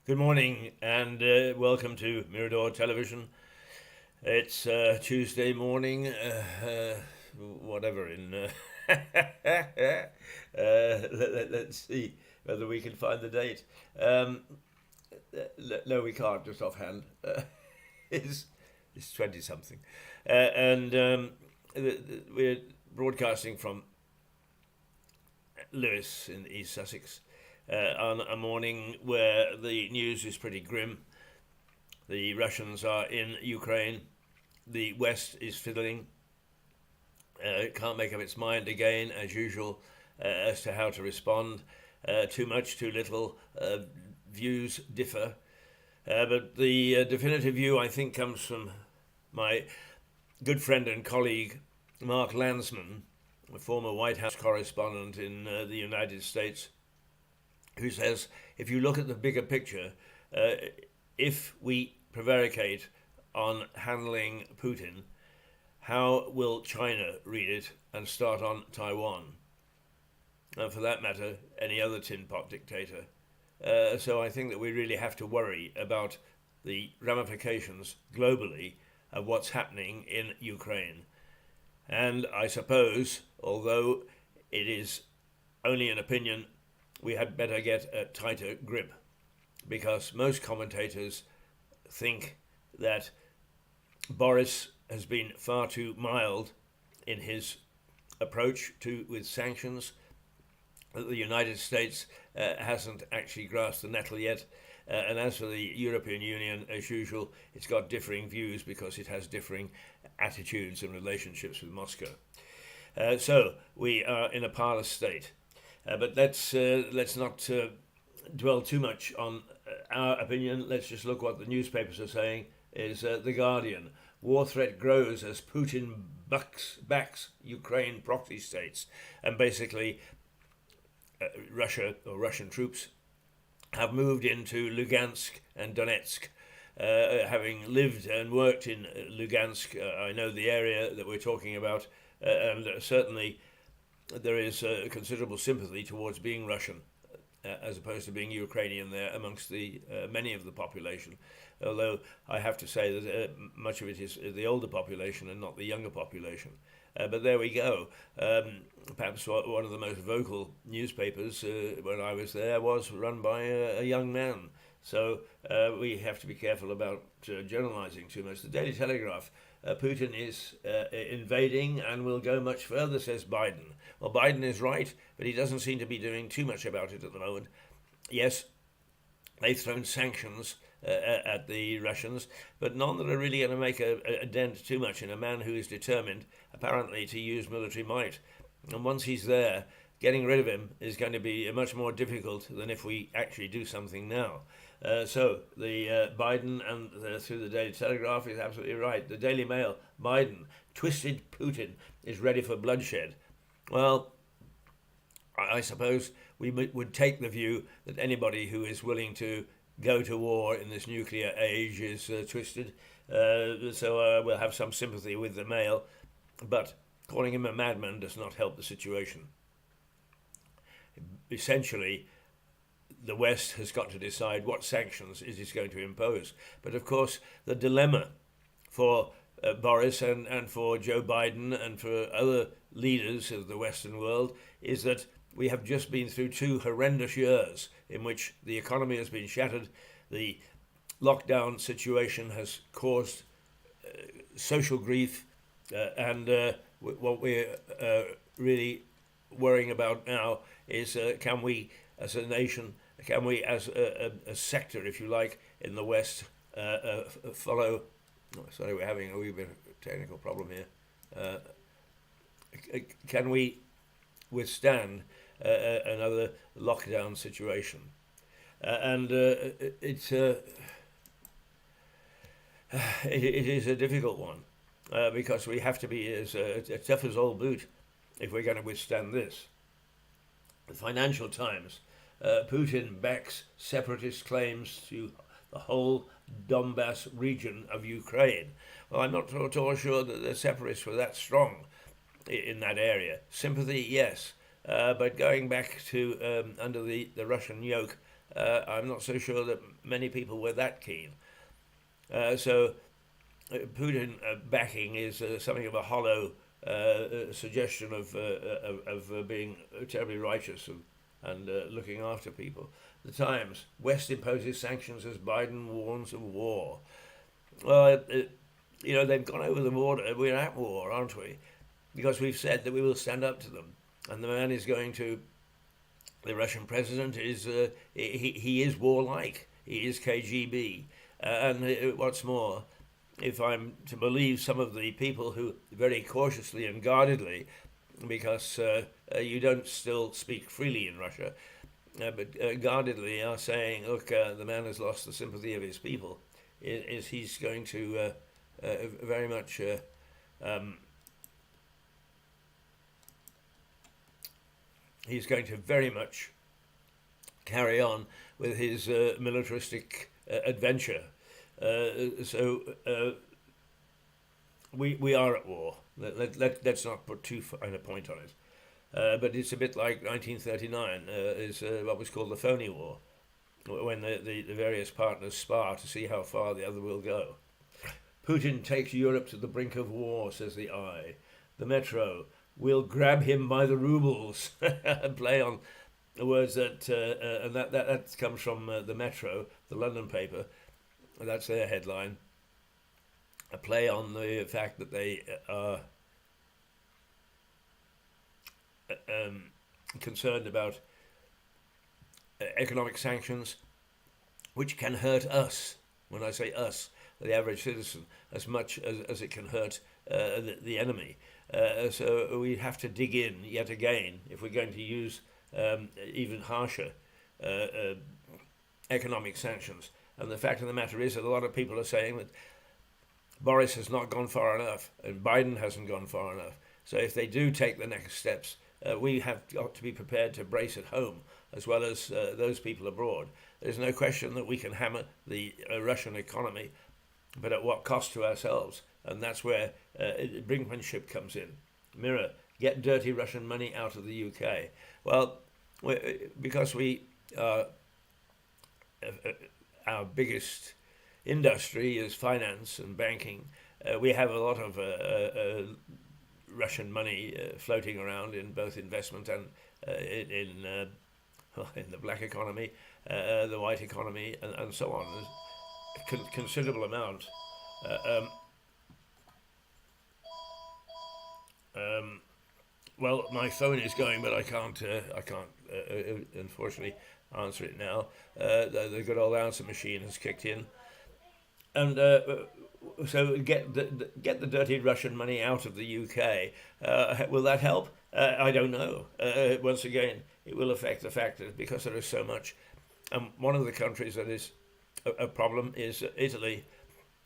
Good morning and welcome to Mirador Television. It's Tuesday morning, whatever in. Let's see whether we can find the date. No, we can't, just offhand. It's, it's 20 something. We're broadcasting from Lewes in East Sussex on a morning where the news is pretty grim. The Russians are in Ukraine. The West is fiddling. It can't make up its mind again, as usual, as to how to respond. Too much, too little. Views differ. But the definitive view, I think, comes from my good friend and colleague, Mark Landsman, a former White House correspondent in the United States, who says, if you look at the bigger picture, if we prevaricate on handling Putin, how will China read it and start on Taiwan? And for that matter, any other tin pot dictator. So I think that we really have to worry about the ramifications globally of what's happening in Ukraine. And I suppose, although it is only an opinion, we had better get a tighter grip, because most commentators think that Boris has been far too mild in his approach with sanctions, that the United States hasn't actually grasped the nettle yet. And as for the European Union, as usual, it's got differing views because it has differing attitudes and relationships with Moscow. So we are in a parlous state. But let's not dwell too much on our opinion. Let's just look what the newspapers are saying. Is The Guardian. War threat grows as Putin backs Ukraine proxy states. And basically, Russia or Russian troops have moved into Lugansk and Donetsk. Having lived and worked in Lugansk, I know the area that we're talking about, and certainly there is considerable sympathy towards being Russian as opposed to being Ukrainian there amongst the many of the population. Although I have to say that much of it is the older population and not the younger population. But there we go. Perhaps one of the most vocal newspapers when I was there was run by a young man. So we have to be careful about generalizing too much. The Daily Telegraph, Putin is invading and will go much further, says Biden. Well, Biden is right, but he doesn't seem to be doing too much about it at the moment. Yes, they've thrown sanctions at the Russians, but none that are really going to make a dent too much in a man who is determined, apparently, to use military might. And once he's there, getting rid of him is going to be much more difficult than if we actually do something now. So the Biden and through the Daily Telegraph is absolutely right. The Daily Mail, Biden, twisted Putin is ready for bloodshed. Well, I suppose we would take the view that anybody who is willing to go to war in this nuclear age is twisted. So we'll have some sympathy with the Mail, but calling him a madman does not help the situation. Essentially, the West has got to decide what sanctions it is going to impose. But of course, the dilemma for Boris and for Joe Biden and for other leaders of the Western world is that we have just been through two horrendous years in which the economy has been shattered. The lockdown situation has caused social grief, and what we're really worrying about now is can we, as a nation, can we, as a sector, if you like, in the West, follow... Oh, sorry, we're having a wee bit of a technical problem here. Can we withstand another lockdown situation? It is a difficult one because we have to be as tough as old boot if we're going to withstand this. The Financial Times, Putin backs separatist claims to the whole Donbass region of Ukraine. Well, I'm not at all sure that the separatists were that strong in that area. Sympathy, yes, but going back to under the Russian yoke, I'm not so sure that many people were that keen. So Putin backing is something of a hollow suggestion of being terribly righteous and looking after people. The Times: West imposes sanctions as Biden warns of war. Well, they've gone over the border. We're at war, aren't we? Because we've said that we will stand up to them, and the man is going to. The Russian president is he is warlike. He is KGB, and what's more, if I'm to believe some of the people who very cautiously and guardedly, because you don't still speak freely in Russia, but guardedly are saying, look, the man has lost the sympathy of his people, is he's going to very much he's going to very much carry on with his militaristic adventure. So we are at war. Let's not put too fine a point on it. But it's a bit like 1939 is what was called the phony war, when the various partners spar to see how far the other will go. Putin takes Europe to the brink of war, says the Eye. The Metro: we'll grab him by the rubles. Play on the words that, and that comes from the Metro, the London paper. That's their headline. A play on the fact that they are concerned about economic sanctions, which can hurt us. When I say us, the average citizen, as much as it can hurt the enemy. So we have to dig in yet again if we're going to use even harsher economic sanctions. And the fact of the matter is that a lot of people are saying that Boris has not gone far enough and Biden hasn't gone far enough. So if they do take the next steps, we have got to be prepared to brace at home as well as those people abroad. There's no question that we can hammer the Russian economy, but at what cost to ourselves? And that's where brinkmanship comes in. Mirror: get dirty Russian money out of the UK. Well, because we are our biggest industry is finance and banking. We have a lot of Russian money floating around in both investment and in the black economy, the white economy, and so on. There's a considerable amount. Well, my phone is going, but I can't unfortunately answer it now. The good old answer machine has kicked in, and so get the dirty Russian money out of the UK. Will that help? I don't know. Once again, it will affect the fact that because there is so much. One of the countries that is a problem is Italy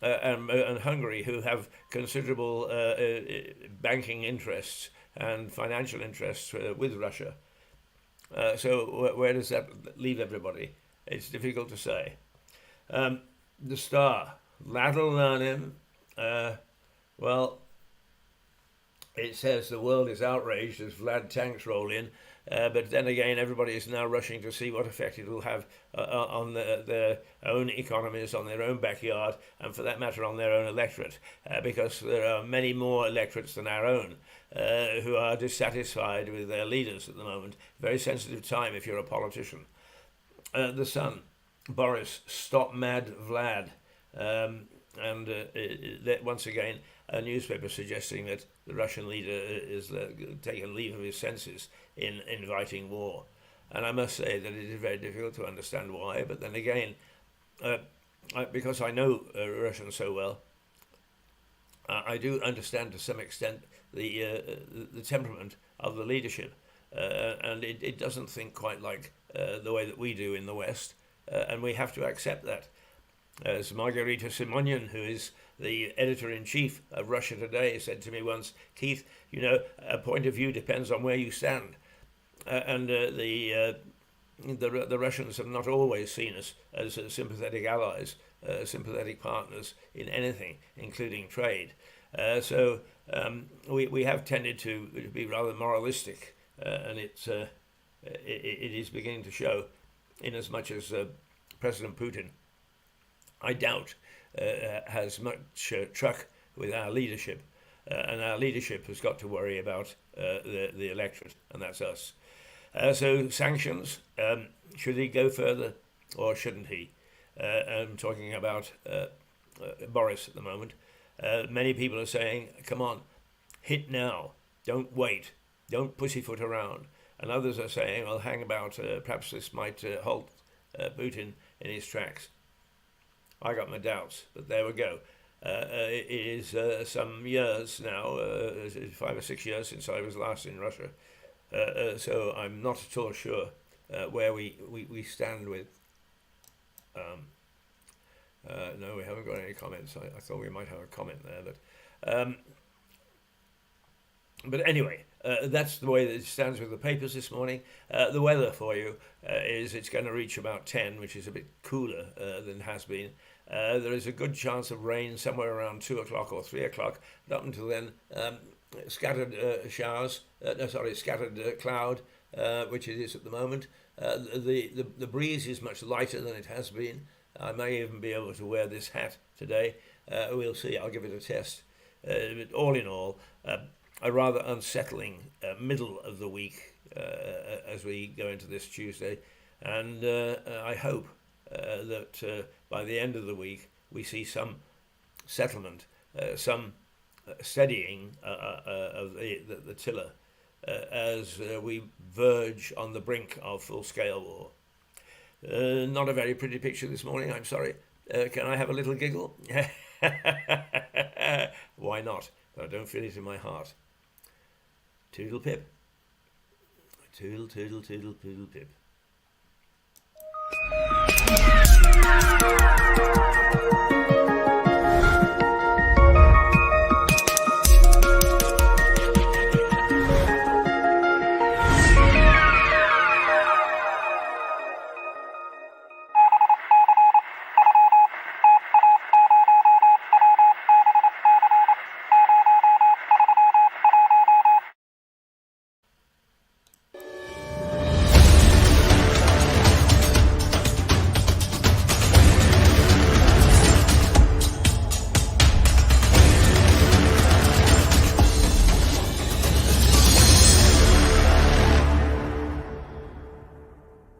and Hungary, who have considerable banking interests and financial interests with Russia. So where does that leave everybody? It's difficult to say. The Star: Lad'll learn him. Well, it says the world is outraged as Vlad tanks roll in, but then again, everybody is now rushing to see what effect it will have on their own economies, on their own backyard, and for that matter, on their own electorate, because there are many more electorates than our own who are dissatisfied with their leaders at the moment. Very sensitive time if you're a politician. The Sun: Boris, stop mad Vlad. And once again, a newspaper suggesting that the Russian leader is taking leave of his senses in inviting war. And I must say that it is very difficult to understand why, but then again, because I know Russian so well, I do understand to some extent the temperament of the leadership, and it doesn't think quite like the way that we do in the West, and we have to accept that. As Margarita Simonian, who is the editor-in-chief of Russia Today, said to me once, Keith, you know, a point of view depends on where you stand. And the Russians have not always seen us as sympathetic allies, sympathetic partners in anything, including trade. So we have tended to be rather moralistic, and it is beginning to show. in as much as President Putin, I doubt, has much truck with our leadership. And our leadership has got to worry about the electorate, and that's us. So sanctions, should he go further or shouldn't he? I'm talking about Boris at the moment. Many people are saying, come on, hit now, don't wait, don't pussyfoot around. And others are saying, well, hang about, perhaps this might halt Putin in his tracks. I got my doubts, but there we go. It is some years now, 5 or 6 years since I was last in Russia. So I'm not at all sure where we stand with. No, we haven't got any comments. I thought we might have a comment there, but anyway, that's the way that it stands with the papers this morning. The weather for you is it's going to reach about 10, which is a bit cooler than has been. There is a good chance of rain somewhere around 2 o'clock or 3 o'clock. But up until then, scattered showers. Scattered cloud, which it is at the moment. The breeze is much lighter than it has been. I may even be able to wear this hat today. We'll see. I'll give it a test. But all in all, a rather unsettling middle of the week as we go into this Tuesday. And I hope that by the end of the week we see some settlement, some steadying of the tiller as we verge on the brink of full-scale war. Not a very pretty picture this morning, I'm sorry. Can I have a little giggle? Why not? But I don't feel it in my heart. Toodle pip. Toodle, toodle, toodle, toodle pip.